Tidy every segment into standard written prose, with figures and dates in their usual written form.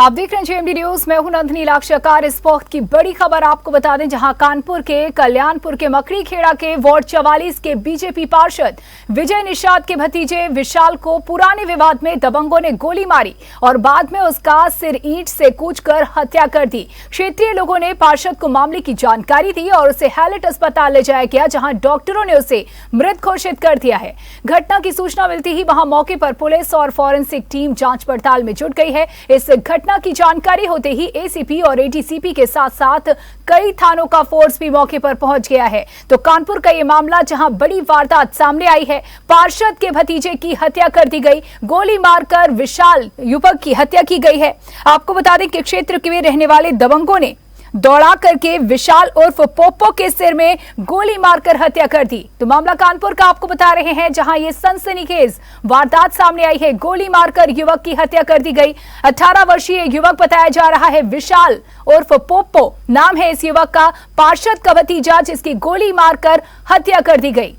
आप देख रहे हैं जेएमडी न्यूज। मैं हूं नंदिनी लाक्षाकार। इस वक्त की बड़ी खबर आपको बता दें, जहां कानपुर के कल्याणपुर के मकड़ी खेड़ा के वार्ड 44 के बीजेपी पार्षद विजय निषाद के भतीजे विशाल को पुराने विवाद में दबंगों ने गोली मारी और बाद में उसका सिर ईंट से कूचकर हत्या कर दी। क्षेत्रीय लोगों ने पार्षद को मामले की जानकारी दी और उसे हैलेट अस्पताल ले जाया गया, जहां डॉक्टरों ने उसे मृत घोषित कर दिया है। घटना की सूचना मिलती ही वहां मौके पर पुलिस और फॉरेंसिक टीम जांच पड़ताल में जुट गई है। इस घटना की जानकारी होते ही एसीपी और एडीसीपी के साथ साथ कई थानों का फोर्स भी मौके पर पहुंच गया है। तो कानपुर का ये मामला, जहां बड़ी वारदात सामने आई है, पार्षद के भतीजे की हत्या कर दी गई, गोली मारकर विशाल युवक की हत्या की गई है। आपको बता दें कि क्षेत्र के रहने वाले दबंगों ने दौड़ा करके विशाल उर्फ पोपो के सिर में गोली मारकर हत्या कर दी। तो मामला कानपुर का आपको बता रहे हैं, जहां ये सनसनीखेज वारदात सामने आई है। गोली मारकर युवक की हत्या कर दी गई। 18 वर्षीय युवक बताया जा रहा है, विशाल उर्फ पोपो नाम है इस युवक का, पार्षद का भतीजा, जिसकी गोली मारकर हत्या कर दी गई।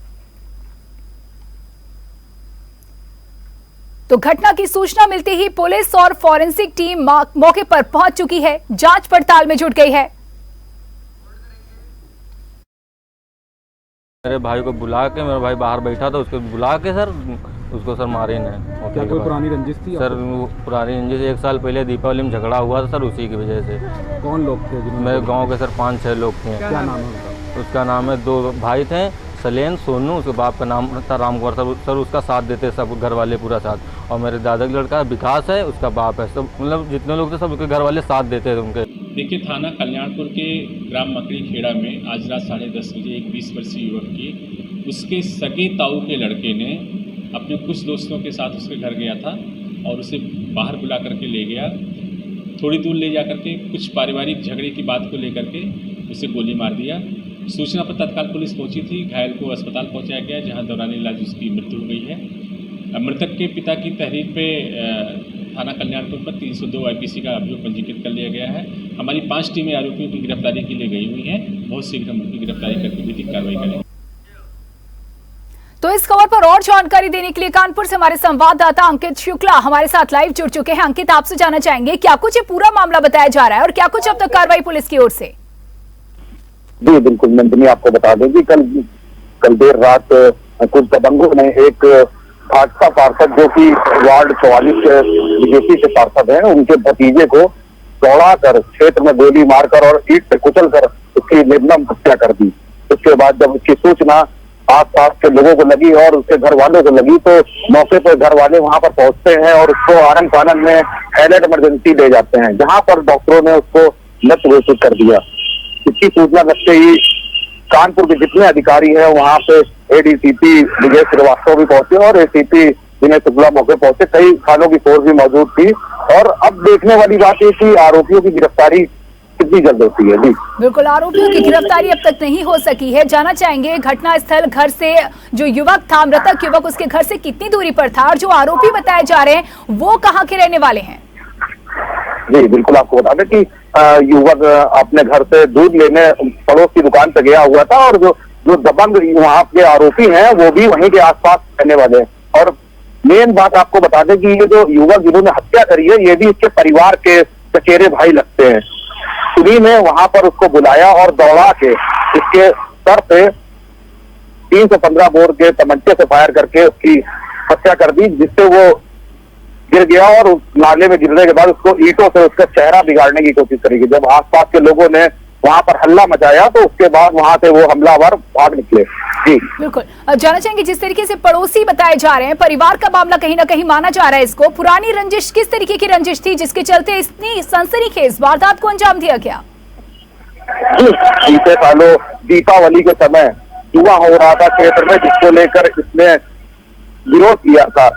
तो घटना की सूचना मिलते ही पुलिस और फॉरेंसिक टीम मौके पर पहुंच चुकी है, जांच पड़ताल में जुट गई है। मेरे भाई को बुला के, मेरा भाई बाहर बैठा था, उसको बुला के सर उसको सर मारे ने। क्या कोई पुरानी रंजिश थी सर? पुरानी रंजिश 1 साल पहले दीपावली में झगड़ा हुआ था सर, उसी की वजह से। कौन लोग थे? मेरे गांव के सर 5-6 लोग थे। क्या नाम है उसका? नाम है, 2 भाई थे, सलेन, सोनू, उसके बाप का नाम था रामकुमार सर उसका साथ देते सब घर वाले पूरा साथ। और मेरे दादा का लड़का विकास है, उसका बाप है। सब मतलब जितने लोग थे सब उसके घर वाले साथ देते थे उनके। देखिए, थाना कल्याणपुर के ग्राम मकड़ी खेड़ा में आज रात 10:30 बजे एक 20 वर्षीय युवक की उसके सगे ताऊ के लड़के ने अपने कुछ दोस्तों के साथ उसके घर गया था और उसे बाहर बुला करके ले गया। थोड़ी दूर ले जा करके कुछ पारिवारिक झगड़े की बात को लेकर के उसे गोली मार दिया। सूचना पर तत्काल पुलिस पहुंची थी, घायल को अस्पताल पहुंचाया गया, जहां दौरान इलाज उसकी मृत्यु हो गई है। मृतक के पिता की तहरीर पे थाना कल्याणपुर पर 302 IPC का अभियोग पंजीकृत कर लिया गया है। हमारी 5 टीमें आरोपियों की गिरफ्तारी के लिए गई हुई हैं। बहुत शीघ्र हम उनकी गिरफ्तारी करके विधिक कार्रवाई करेंगे। तो इस खबर पर और जानकारी देने के लिए कानपुर से हमारे संवाददाता अंकित शुक्ला हमारे साथ लाइव जुड़ चुके हैं। अंकित, आपसे जानना चाहेंगे, क्या कुछ ये पूरा मामला बताया जा रहा है और क्या कुछ अब तक कार्रवाई पुलिस की ओर से? जी बिल्कुल नंदिनी, आपको बता दें कि कल देर रात कुछ दबंगों ने एक भाजपा पार्षद, जो कि वार्ड 44 के बीजेपी के पार्षद हैं, उनके भतीजे को दौड़ाकर क्षेत्र में गोली मारकर और ईंट से कुचलकर उसकी निर्मम हत्या कर दी। उसके बाद जब उसकी सूचना आसपास के लोगों को लगी और उसके घर वालों को लगी, तो मौके पर घर वाले वहां पर पहुंचते हैं और उसको आनंद फानंद में हैलेट इमरजेंसी ले जाते हैं, जहां पर डॉक्टरों ने उसको मृत घोषित कर दिया। इसकी सूचना लगते ही कानपुर के जितने अधिकारी हैं वहां पे एडीसीपी विजय श्रीवास्तव भी पहुंचे और एसीपी विनय शुक्ला मौके पहुंचे। कई थानों की फोर्स भी मौजूद थी और अब देखने वाली बात है कि आरोपियों की गिरफ्तारी कितनी जल्द होती है। जी बिल्कुल, आरोपियों की गिरफ्तारी अब तक नहीं हो सकी है। जानना चाहेंगे, घटना स्थल घर से जो युवक था, मृतक युवक, उसके घर से कितनी दूरी पर था और जो आरोपी बताए जा रहे हैं वो कहाँ के रहने वाले हैं? जी बिल्कुल, आपको बता दें कि युवक अपने घर से दूध लेने पड़ोस की दुकान पे गया हुआ था और जो दबंग वहाँ के आरोपी हैं वो भी वहीं के आसपास रहने वाले हैं। और मेन बात आपको बता दें कि ये जो युवक जिन्होंने हत्या करी है, ये भी इसके परिवार के चचेरे भाई लगते हैं। उन्हीं ने वहां पर उसको बुलाया और दौड़ा के इसके सर पे 315 बोर के तमंचे से फायर करके उसकी हत्या कर दी, जिससे वो गिर गया और उस नाले में गिरने के बाद उसको ईंटों से उसका चेहरा बिगाड़ने की कोशिश करेगी। जब आसपास के लोगों ने वहां पर हल्ला मचाया तो उसके बाद वहां से वो हमलावर भाग निकले। जी बिल्कुल, जानना चाहेंगे, जिस तरीके से पड़ोसी बताए जा रहे हैं, परिवार का मामला कहीं ना कहीं माना जा रहा है इसको, पुरानी रंजिश किस तरीके की रंजिश थी जिसके चलते इतनी सनसनीखेज वारदात को अंजाम दिया गया? बीते सालों दीपावली के समय युवा हो रहा था क्षेत्र में, जिसको लेकर इसने विरोध किया था,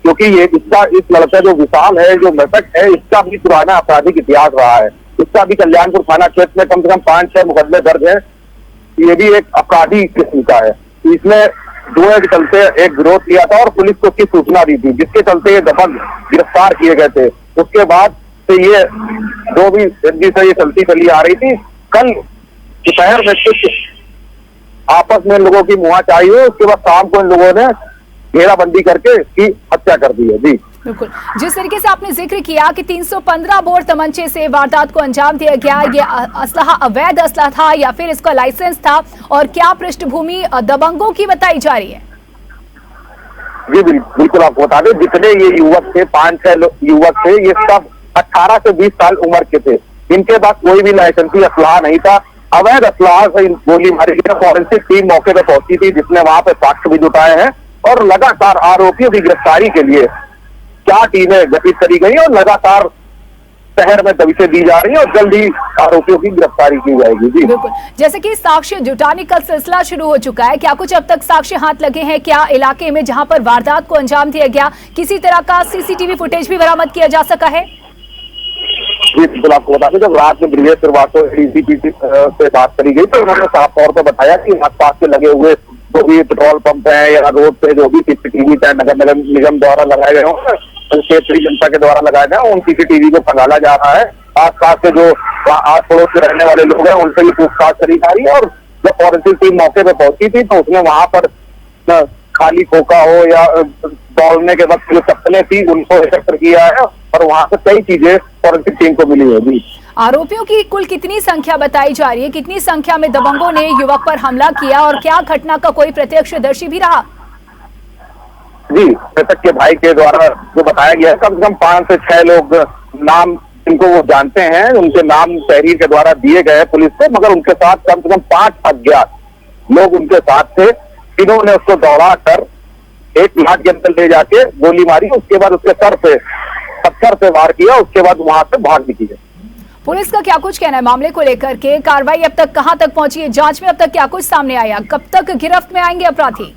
क्योंकि ये इस लड़का जो विशाल है, जो मृतक है, इसका भी पुराना आपराधिक इतिहास रहा है। इसका भी कल्याणपुर थाना क्षेत्र में कम से कम 5-6 मुकदमे दर्ज है। ये भी एक अपराधी किस्म का है। इसने जुए के चलते एक विरोध किया था और पुलिस को उसकी सूचना दी थी, जिसके चलते ये दबंग गिरफ्तार किए गए थे। उसके बाद से ये जो भी से ये चलती चली आ रही थी। कल दोपहर में कुछ आपस में लोगों की मुहाचाई हुई, उसके बाद शाम को इन लोगों ने घेराबंदी करके इसकी हत्या कर दी है। जी बिल्कुल, जिस तरीके से आपने जिक्र किया कि 315 बोर तमंचे से वारदात को अंजाम दिया गया, ये असलहा अवैध असलहा था या फिर इसका लाइसेंस था, और क्या पृष्ठभूमि दबंगों की बताई जा रही है? जी बिल्कुल आपको बता दें, जितने ये युवक थे, 5-6 युवक थे, ये सब 18 से 20 साल उम्र के थे। इनके पास कोई भी लाइसेंसी असलहा नहीं था, अवैध असलहा से गोली मारी गई। फॉरेंसिक टीम मौके पर पहुंची थी, जिसने वहां पे साक्ष्य भी जुटाए हैं, और लगातार आरोपियों की गिरफ्तारी के लिए 4 टीमें गठित करी गई और लगातार शहर में दबिशें दी जा रही है और जल्द ही आरोपियों की गिरफ्तारी की जाएगी। जी बिल्कुल, जैसे कि साक्ष्य जुटाने का सिलसिला शुरू हो चुका है, क्या कुछ अब तक साक्ष्य हाथ लगे हैं? क्या इलाके में जहां पर वारदात को अंजाम दिया गया किसी तरह का सीसीटीवी फुटेज भी बरामद किया जा सका है? जी बिल्कुल आपको बता दें, जब रात में ब्रिजेश श्रीवास्तव डीसीपी से बात करी गई तो उन्होंने साफ तौर पर बताया कि आसपास के लगे हुए जो भी पेट्रोल पंप है या रोड पे जो भी सीसीटीवी नगर निगम द्वारा लगाए गए हों, क्षेत्रीय जनता के द्वारा लगाए गए, उन सीसीटीवी को खंगाला जा रहा है। आसपास के जो आस पड़ोस में रहने वाले लोग हैं उनसे भी पूछताछ करी जा रही है। और जब फॉरेंसिक टीम मौके पे पहुंची थी तो उसने वहां पर खाली खोखा हो या दौड़ने के वक्त जो चप्पलें थी उनको एकत्र किया है और वहां से कई चीजें फॉरेंसिक टीम को मिली है। जी, आरोपियों की कुल कितनी संख्या बताई जा रही है? कितनी संख्या में दबंगों ने युवक पर हमला किया और क्या घटना का कोई प्रत्यक्षदर्शी भी रहा? जी, मृतक के भाई के द्वारा जो बताया गया है, कम से कम 5 से 6 लोग नाम जिनको वो जानते हैं, उनके नाम तहरीर के द्वारा दिए गए पुलिस को, मगर उनके साथ कम से कम 5 अज्ञात लोग उनके साथ थे। इन्होंने उसको दौड़ा कर एक लाठ के अंदर ले जाके गोली मारी, उसके बाद उसके सर पे पत्थर से वार किया, उसके बाद वहां से भाग निकली है। पुलिस का क्या कुछ कहना है मामले को लेकर के? कार्रवाई अब तक कहां तक पहुंची है? जांच में अब तक क्या कुछ सामने आया? कब तक गिरफ्त में आएंगे अपराधी?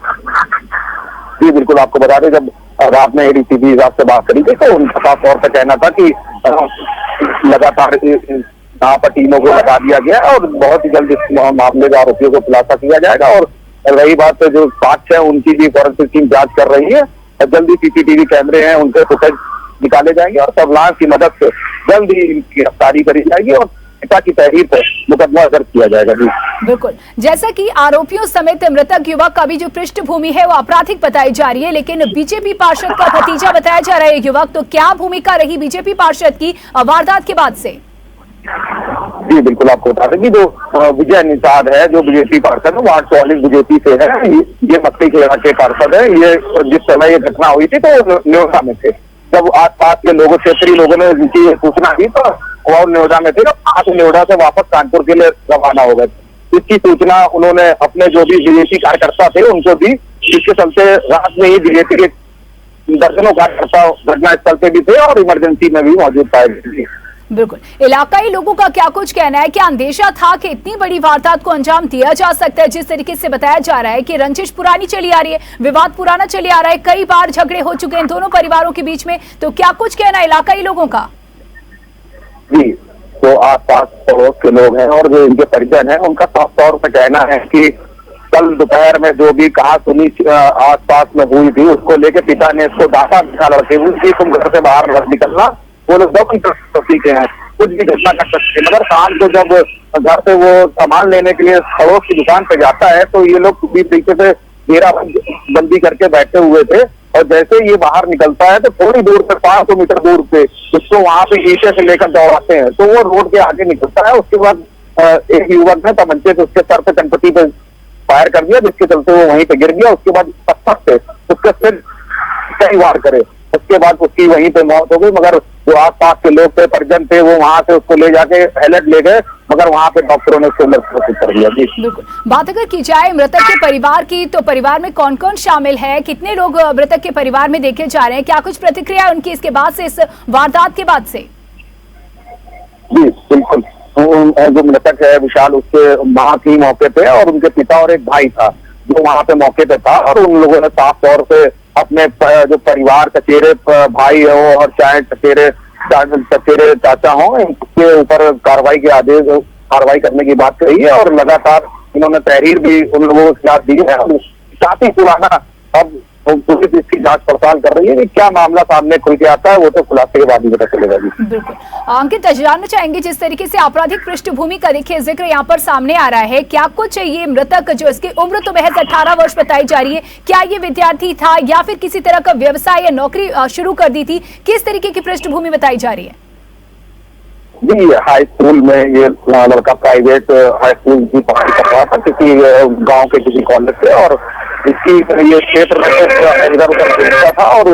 जी बिल्कुल आपको बता दें, जब रात में एडीसीपी साहब से बात करी थी तो उनका साफ तौर पर कहना था कि लगातार यहाँ पर टीमों को लगा दिया गया और बहुत ही जल्द इस मामले में आरोपियों को खुलासा किया जाएगा। और रही बात जो साक्ष्य है उनकी भी फॉरेंसिक टीम जांच कर रही है और जल्दी सीसीटीवी कैमरे हैं उनके फुटेज निकाले जाएंगे और सर्विलांस की मदद से जल्द ही इनकी गिरफ्तारी करी जाएगी और पिता की तहरीर पर मुकदमा दर्ज किया जाएगा। जी बिल्कुल, जैसा कि आरोपियों समेत मृतक युवक का भी जो पृष्ठभूमि है वो आपराधिक बताई जा रही है, लेकिन बीजेपी पार्षद का भतीजा बताया जा रहा है युवक, तो क्या भूमिका रही बीजेपी पार्षद की वारदात के बाद से? जी बिल्कुल आपको बता दें कि जो विजय निषाद है, जो बीजेपी पार्षद है, वार्ड 44 बीजेपी से है, ये मक्खी खेड़ा के पार्षद है। ये जिस समय ये घटना हुई थी तो न्योता में थे। जब आसपास के लोगों, क्षेत्रीय लोगों ने इनकी सूचना दी तो वो न्योता में थे, आज न्योता से वापस कानपुर के लिए रवाना हो गए। इसकी सूचना उन्होंने अपने जो भी बीजेपी कार्यकर्ता थे उनको दी, जिसके चलते रात में ही बीजेपी के दर्जनों कार्यकर्ता घटनास्थल पे भी थे और इमरजेंसी में भी मौजूद पाए गए। बिल्कुल, इलाकाई लोगों का क्या कुछ कहना है? क्या अंदेशा था कि इतनी बड़ी वारदात को अंजाम दिया जा सकता है? जिस तरीके से बताया जा रहा है कि रंजिश पुरानी चली आ रही है, विवाद पुराना चली आ रहा है, कई बार झगड़े हो चुके हैं दोनों परिवारों के बीच में, तो क्या कुछ कहना है इलाकाई लोगों का? जी, तो आसपास पड़ोस के लोग हैं और जो इनके परिजन हैं उनका साफ तौर पर कहना है कि कल दोपहर में जो भी कहा सुनी आसपास में हुई थी उसको लेके पिता ने इसको डांटा लड़के हुई, तुम घर से बाहर मत निकलना, वो लोग दबंग प्रकृति के हैं, कुछ भी घटना कर सकते हैं। मगर शाम को जब घर से वो सामान लेने के लिए पड़ोस की दुकान पे जाता है तो ये लोग पूरी तरीके से घेराबंदी करके बैठे हुए थे और जैसे ये बाहर निकलता है तो थोड़ी दूर पे 500 मीटर दूर पे उसको वहां पे ईंटे से लेकर दौड़ाते हैं तो वो रोड के आगे निकलता है। उसके बाद एक युवक ने तमंचे से उसके सर पे चनपटी पे फायर कर दिया, जिसके चलते वो वहीं पे गिर गया। उसके बाद पत्थर से उसके सिर कई वार करे, उसके बाद उसकी वहीं पे मौत हो गई। मगर जो आसपास के लोग थे, परिजन थे, वो वहां से उसको ले जाके हैलट ले गए, मगर वहां पे डॉक्टरों ने उसको मृत कर दिया। बिल्कुल, बात अगर की जाए मृतक के परिवार की, तो परिवार में कौन कौन शामिल है? कितने लोग मृतक के परिवार में देखे जा रहे हैं? क्या कुछ प्रतिक्रिया उनकी इसके बाद से, इस वारदात के बाद से? जी बिल्कुल, जो मृतक है विशाल, उसके माँ थी मौके पे और उनके पिता और एक भाई था जो वहां पे मौके पे था और उन लोगों ने साफ तौर से अपने जो परिवार चचेरे भाई हो और चाहे चचेरे चाचा हो, इनके ऊपर कार्रवाई करने की बात कही है और लगातार इन्होंने तहरीर भी उन लोगों के खिलाफ दी है। काफी पुराना अब पुलिस इसकी जांच पड़ताल कर रही है कि क्या मामला सामने खुल के आता है, वो तो खुलासे के बाद ही पता चलेगा जी। बिल्कुल अंकित, जानना चाहेंगे जिस तरीके से आपराधिक पृष्ठभूमि का देखिए जिक्र यहाँ पर सामने आ रहा है, क्या कुछ ये मृतक जो इसकी उम्र तो महज 18 वर्ष बताई जा रही है, क्या ये विद्यार्थी था या फिर किसी तरह का व्यवसाय या नौकरी शुरू कर दी थी, किस तरीके की पृष्ठभूमि बताई जा रही है? जी, हाई स्कूल में ये लड़का प्राइवेट हाई स्कूल की पढ़ाई कर रहा था किसी गांव के किसी कॉलेज से, और इसकी ये क्षेत्र में इधर उधर घूमता था और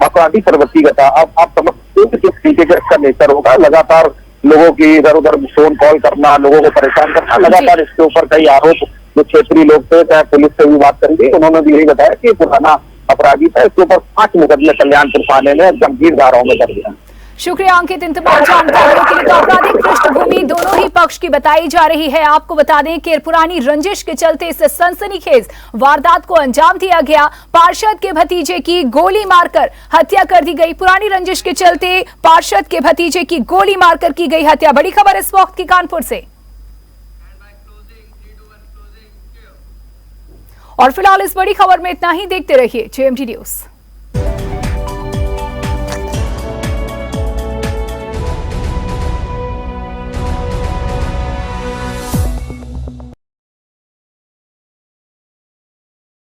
अपराधी प्रवृत्ति का था। अब आप समझते हैं कि किस तरीके का इसका नेचर होगा, लगातार लोगों की इधर उधर फोन कॉल करना, लोगों को परेशान करना, लगातार इसके ऊपर कई आरोप जो क्षेत्रीय लोग थे, चाहे पुलिस से भी बात करेंगे, उन्होंने भी यही बताया कि पुराना अपराधी था। इसके ऊपर 5 मुकदमे कल्याणपुर थाने ने गंभीर धाराओं में दर्ज हैं। शुक्रिया अंकित इन तमाम जानकारियों के लिए। तो आपराधिक पृष्ठभूमि दोनों ही पक्ष की बताई जा रही है। आपको बता दें कि पुरानी रंजिश के चलते इस सनसनीखेज वारदात को अंजाम दिया गया। पार्षद के भतीजे की गोली मारकर हत्या कर दी गई। पुरानी रंजिश के चलते पार्षद के भतीजे की गोली मारकर की गई हत्या। बड़ी खबर इस वक्त की कानपुर से। और फिलहाल इस बड़ी खबर में इतना ही। देखते रहिए JMT न्यूज।